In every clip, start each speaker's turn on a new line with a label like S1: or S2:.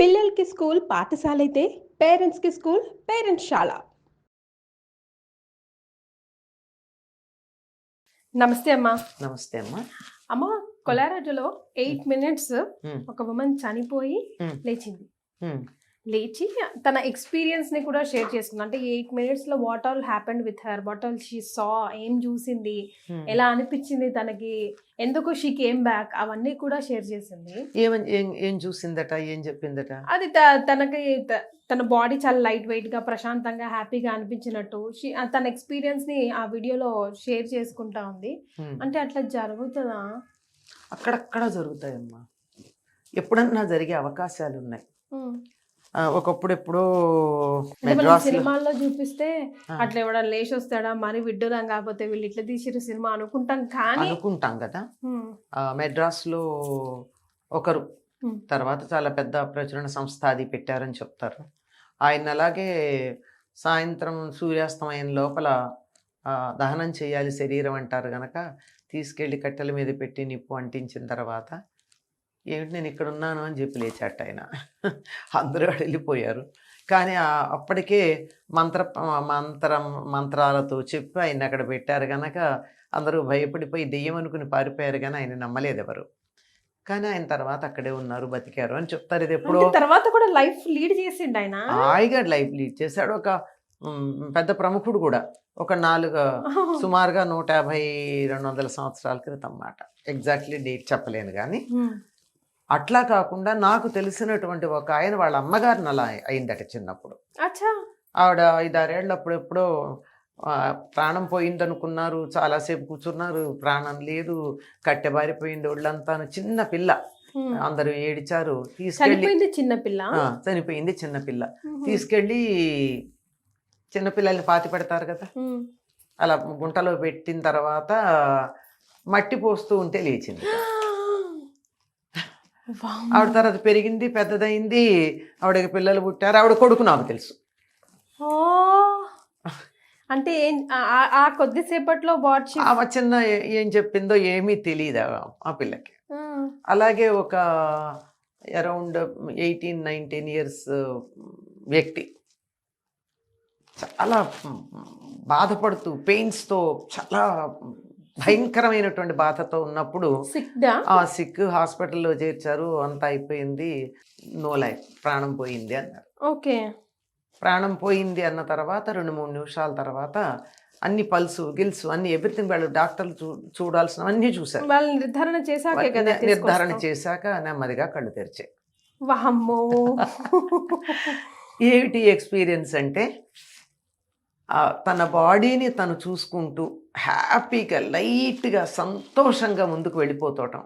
S1: పిల్లలకి స్కూల్ పాఠశాలైతే పేరెంట్స్‌కి స్కూల్ పేరెంట్స్‌శాల. నమస్తే అమ్మా.
S2: నమస్తే అమ్మా.
S1: అమ్మ, కొలారాడోలో 8 మినిట్స్
S2: హ్మ్.
S1: ఒక వుమన్ చనిపోయి
S2: హ్మ్.
S1: లేచింది.
S2: హ్మ్.
S1: లేచి తన ఎక్స్‌పీరియన్స్‌ని కూడా షేర్ చేసుకుంది. అంటే 8 మినిట్స్‌లో what all happened with her, what all she saw, ఏం చూసింది,
S2: హ్మ్.
S1: ఎలా అనిపించింది తనకి, ఎందుకు షీ కేమ్ బ్యాక్, అవన్నీ కూడా షేర్ చేసింది.
S2: ఏం చూసిందట, ఏం చెప్పిందట?
S1: అది తనకి తన బాడీ చాలా లైట్ వెయిట్‌గా, ప్రశాంతంగా, హ్యాపీగా అనిపించినట్టు తన ఎక్స్‌పీరియన్స్‌ని ఆ వీడియోలో షేర్ చేసుకుంటా ఉంది.
S2: హ్మ్.
S1: అంటే అట్లా జరుగుతదా?
S2: అక్కడక్కడ జరుగుతాయమ్మా. ఎప్పుడన్నా జరిగే అవకాశాలు ఉన్నాయి.
S1: హ్మ్.
S2: ఒకప్పుడు ఎప్పుడో
S1: అంటే మనం
S2: మెడ్రాస్లో
S1: సినిమాల్లో చూపిస్తే
S2: ఆ,
S1: అట్లా ఎవడన్నా లేచొస్తాడా, మరి విడ్డూరం కాకపోతే వీళ్ళు ఇట్లా తీసిర్రు సినిమా అనుకుంటాం కానీ
S2: అనుకుంటాం కదా.
S1: హ్మ్.
S2: మెడ్రాస్లో ఒకరు
S1: హ్మ్.
S2: తర్వాత చాలా పెద్ద ప్రచురణ సంస్థ అది పెట్టారని చెప్తారు. ఆయన అలాగే సాయంత్రం సూర్యాస్తమయం లోపల దహనం చేయాలి శరీరం అంటారు గనక తీసుకెళ్ళి కట్టెల మీద పెట్టి నిప్పు అంటించిన తర్వాత ఏమిటి నేను ఇక్కడ ఉన్నాను అని చెప్పి లేచాట ఆయన. అందరూ వెళ్ళిపోయారు. కానీ అప్పటికే మంత్ర మంత్రం మంత్రాలతో చెప్పి ఆయన అక్కడ పెట్టారు గనక అందరూ భయపడిపోయి దెయ్యం అనుకుని పారిపోయారు, కానీ ఆయన నమ్మలేదు ఎవరు. కానీ ఆయన తర్వాత అక్కడే ఉన్నారు, బతికారు అని చెప్తారు. ఇది ఎప్పుడో
S1: అంటే తర్వాత కూడా లైఫ్ లీడ్ చేసిండు ఆయన.
S2: హాయిగా లైఫ్ లీడ్ చేశాడు. ఒక పెద్ద ప్రముఖుడు కూడా. ఒక సుమారుగా 150-200 సంవత్సరాల క్రితం మాట. ఎగ్జాక్ట్లీ డేట్ చెప్పలేను కానీ
S1: హ్మ్.
S2: అట్లా కాకుండా నాకు తెలిసినటువంటి ఒక ఆయన వాళ్ళ అమ్మగారిని అలా అయిందట చిన్నప్పుడు.
S1: అచ్చా.
S2: ఆవిడ 5-6 ఏళ్ళు అప్పుడెప్పుడో ప్రాణం పోయిందనుకున్నారు. చాలాసేపు కూర్చున్నారు, ప్రాణం లేదు, కట్టెబారిపోయింది ఒళ్ళంతాను. చిన్న పిల్ల,
S1: హ్మ్.
S2: అందరూ ఏడిచారు.
S1: చనిపోయింది చిన్నపిల్ల.
S2: చనిపోయింది చిన్నపిల్ల.
S1: హుహు.
S2: తీసుకెళ్ళి చిన్నపిల్లల్ని పాతి పెడతారు కదా,
S1: హ్మ్.
S2: అలా గుంటలో పెట్టిన తర్వాత మట్టి పోస్తూ ఉంటే లేచింది. ఆవిడ తర్వాత పెరిగింది, పెద్దదైంది, ఆవిడకి పిల్లలు పుట్టారు. ఆవిడ కొడుకు నాకు తెలుసు.
S1: అంటే ఆ కొద్దిసేపట్లో బాడీ
S2: ఆమె చిన్న ఏం చెప్పిందో ఏమీ తెలియదు ఆ పిల్లకి. అలాగే ఒక అరౌండ్ 18-19 ఇయర్స్ వ్యక్తి చాలా బాధపడుతూ పెయిన్స్తో, చాలా భయంకరమైనటువంటి బాధతో ఉన్నప్పుడు సిక్ హాస్పిటల్లో చేర్చారు. అంతా అయిపోయింది, నో లైఫ్, ప్రాణం పోయింది అన్నారు.
S1: ఓకే.
S2: ప్రాణం పోయింది అన్న తర్వాత 2-3 నిమిషాల తర్వాత అన్ని పల్సు గిల్సు అన్ని ఎవ్రీథింగ్ వాళ్ళు డాక్టర్లు చూడాల్సినవన్నీ చూశారు.
S1: వాళ్ళు నిర్ధారణ
S2: చేశాక నెమ్మదిగా కళ్ళు తెరిచాయి.
S1: వామ్మో.
S2: ఏమిటి ఎక్స్పీరియన్స్ అంటే తన బాడీని తను చూసుకుంటూ హ్యాపీగా లైట్గా సంతోషంగా ముందుకు వెళ్ళిపోతాం.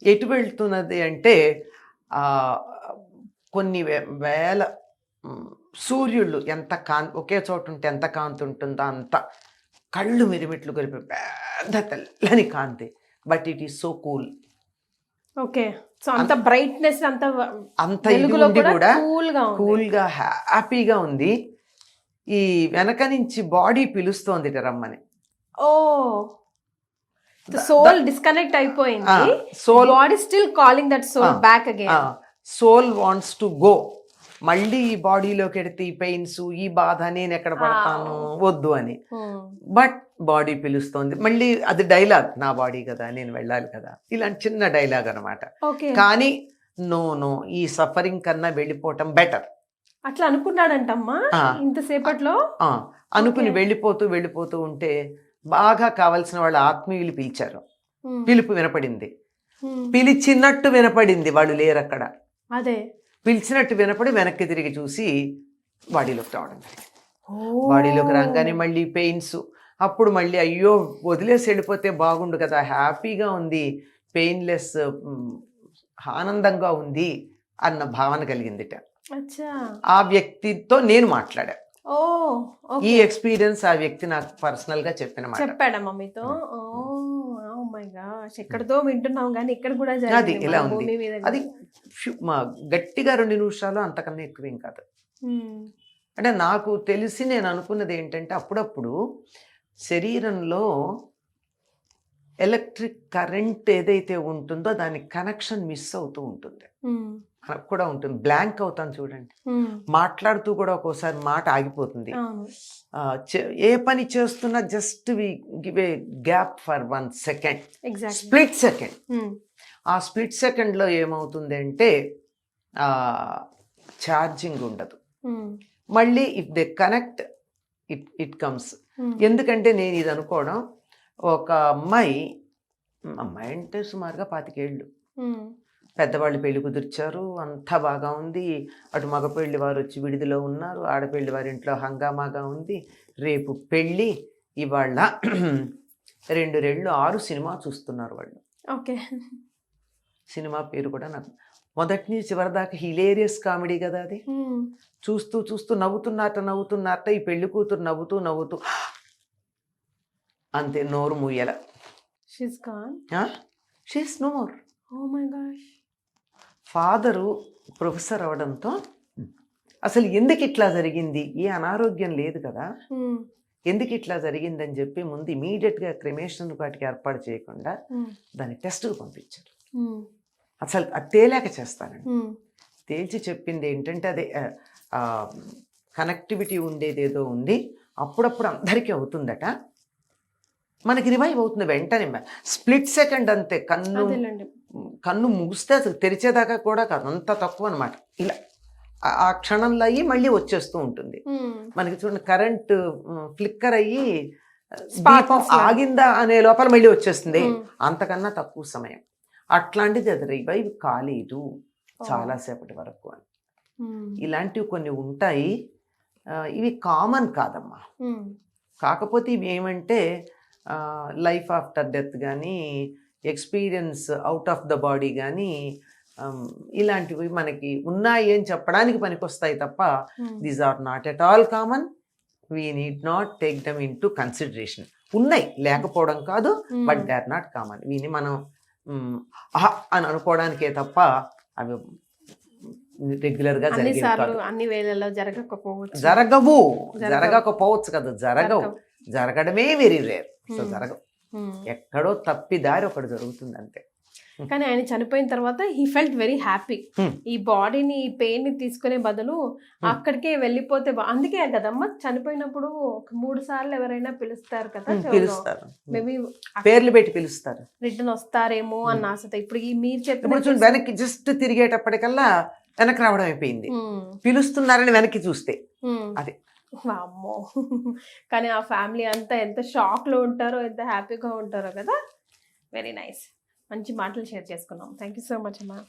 S2: ఎటు వెళ్తున్నది అంటే కొన్ని వేల సూర్యుళ్ళు ఎంత ఒకే చోట ఉంటే ఎంత కాంతి ఉంటుందో అంత కళ్ళు మిరిమిట్లు కలిపి పెద్ద తెల్లని కాంతి. But it is so cool.
S1: Okay. So అంత బ్రైట్నెస్, అంత
S2: ఇది ఉండి కూడా కూల్గా హ్యాపీగా ఉంది. ఈ వెనక నుంచి బాడీ పిలుస్తోంది రమ్మని.
S1: ఓ, సోల్ డిస్కనెక్ట్ అయిపోయింది, soul body still calling that soul back again.
S2: Soul wants to go. మళ్ళీ ఈ బాడీలోకి ఎడితే ఈ పెయిన్స్, ఈ బాధ, నేను ఎక్కడ పడతాను, వద్దు అని. బట్ బాడీ పిలుస్తోంది మళ్ళీ. అది డైలాగ్, నా బాడీ కదా, నేను వెళ్ళాలి కదా, ఇలాంటి చిన్న డైలాగ్ అనమాట. కానీ నో, ఈ సఫరింగ్ కన్నా వెళ్ళిపోవటం బెటర్
S1: అట్లా అనుకున్నాడంటమ్మా ఇంతసేపట్లో.
S2: అనుకుని వెళ్ళిపోతూ ఉంటే బాగా కావలసిన వాళ్ళ ఆత్మీయులు పిలిచారు. పిలుపు వినపడింది, పిలిచినట్టు వినపడింది, వాళ్ళు లేరు అక్కడ.
S1: అదే
S2: పిలిచినట్టు వినపడి వెనక్కి తిరిగి చూసి బాడీలోకి రావడం. బాడీలోకి రాగానే మళ్ళీ పెయిన్స్. అప్పుడు మళ్ళీ అయ్యో వదిలేసి వెళ్ళిపోతే బాగుండు కదా, హ్యాపీగా ఉంది, పెయిన్లెస్, ఆనందంగా ఉంది అన్న భావన కలిగిందిట. ఆ వ్యక్తితో నేను మాట్లాడా. ఈ ఎక్స్పీరియన్స్ ఆ వ్యక్తి నాకు పర్సనల్ గా చెప్పాడా
S1: మమ్మీతో? ఎక్కడితో వింటున్నాం కానీ ఇక్కడ కూడా
S2: అది ఇలా ఉంది. అది గట్టిగా 2 నిమిషాలు, అంతకన్నా ఎక్కువేం కాదు. అంటే నాకు తెలిసి నేను అనుకున్నది ఏంటంటే, అప్పుడప్పుడు శరీరంలో ఎలక్ట్రిక్ కరెంట్ ఏదైతే ఉంటుందో దాని కనెక్షన్ మిస్ అవుతూ ఉంటుంది. మనకు కూడా ఉంటుంది. బ్లాంక్ అవుతాను చూడండి. మాట్లాడుతూ కూడా ఒక్కోసారి మాట ఆగిపోతుంది. ఏ పని చేస్తున్నా just we give a gap for 1 second, split second. ఆ స్ప్లిట్ సెకండ్లో ఏమవుతుంది అంటే ఛార్జింగ్ ఉండదు. మళ్ళీ if they connect it comes. ఎందుకంటే నేను ఇది అనుకోవడం, ఒక అమ్మాయి అంటే సుమారుగా 25 ఏళ్ళు, పెద్దవాళ్ళు పెళ్లి కుదిర్చారు, అంతా బాగా ఉంది. అటు మగ పెళ్లి వారు వచ్చి విడిదిలో ఉన్నారు, ఆడపెళ్లి వారి ఇంట్లో హంగామాగా ఉంది. రేపు పెళ్ళి, ఇవాళ 2 రెళ్ళు 6 సినిమా చూస్తున్నారు వాళ్ళు.
S1: ఓకే.
S2: సినిమా పేరు కూడా నాకు మొదటి నుంచి చివరి దాకా హిలేరియస్ కామెడీ కదా అది. చూస్తూ చూస్తూ నవ్వుతున్నారట. ఈ పెళ్లి కూతురు నవ్వుతూ అంతే, నోరు మూయల. She's no more.
S1: Oh my gosh.
S2: Father professor అవడంతో అసలు ఎందుకు ఇట్లా జరిగింది, ఏ అనారోగ్యం లేదు కదా, ఎందుకు ఇట్లా జరిగిందని చెప్పి ముందు ఇమీడియట్గా క్రిమేషన్ వాటికి ఏర్పాటు చేయకుండా దాన్ని టెస్ట్కి పంపించారు. అసలు అది తేలేక చేస్తానండి. తేల్చి చెప్పింది ఏంటంటే అదే కనెక్టివిటీ ఉండేది ఏదో ఉంది, అప్పుడప్పుడు అందరికీ అవుతుందట, మనకి రివైవ్ అవుతుంది వెంటనే, స్ప్లిట్ సెకండ్ అంతే. కన్ను ముగిస్తే అసలు తెరిచేదాకా కూడా కాదు, అంత తక్కువ అనమాట. ఇలా ఆ క్షణంలో అయ్యి మళ్ళీ వచ్చేస్తూ ఉంటుంది. మనకి చూడండి, కరెంట్ ఫ్లిక్కర్ అయ్యి దీపం ఆగిందా అనే లోపల మళ్ళీ వచ్చేస్తుంది, అంతకన్నా తక్కువ సమయం. అట్లాంటిది అది రివైవ్ కాలేదు చాలాసేపటి వరకు అని. ఇలాంటివి కొన్ని ఉంటాయి, ఇవి కామన్ కాదమ్మా. కాకపోతే ఇవి ఏమంటే లైఫ్ ఆఫ్టర్ డెత్ కానీ, experience out of the body కానీ, ఇలాంటివి మనకి ఉన్నాయి అని చెప్పడానికి పనికొస్తాయి తప్ప these are not at all common. We need not take them into consideration. ఉన్నాయి, లేకపోవడం కాదు, but they are not common. వీని మనం అని అనుకోవడానికే తప్ప అవి రెగ్యులర్ గా
S1: అన్ని వేళల్లో జరగకపోవచ్చు
S2: కదా, జరగడమే వెరీ రేర్. సో జరగవు, ఎక్కడో తప్పిదారి ఒకటి జరుగుతుంది అంతే.
S1: కానీ ఆయన చనిపోయిన తర్వాత హీ ఫెల్ట్ వెరీ హ్యాపీ. ఈ బాడీని, ఈ పెయిన్ ని తీసుకునే బదులు అక్కడికే వెళ్ళిపోతే అందుకే కదమ్మా చనిపోయినప్పుడు 3 సార్లు ఎవరైనా పిలుస్తారు కదా,
S2: పిలుస్తారు,
S1: మేబీ
S2: పేర్లు పెట్టి పిలుస్తారు,
S1: రిటర్న్ వస్తారేమో అన్న ఆశతో. ఇప్పుడు మీరు చెప్పిన
S2: వెనక్కి జస్ట్ తిరిగేటప్పటికల్లా వెనక్కి రావడం అయిపోయింది, పిలుస్తున్నారని వెనక్కి చూస్తే అది.
S1: అమ్మో, కానీ ఆ ఫ్యామిలీ అంతా ఎంత షాక్ లో ఉంటారో, ఎంత హ్యాపీగా ఉంటారో కదా. వెరీ నైస్, మంచి మాటలు షేర్ చేసుకున్నాం. థ్యాంక్ యూ సో మచ్ అమ్మా.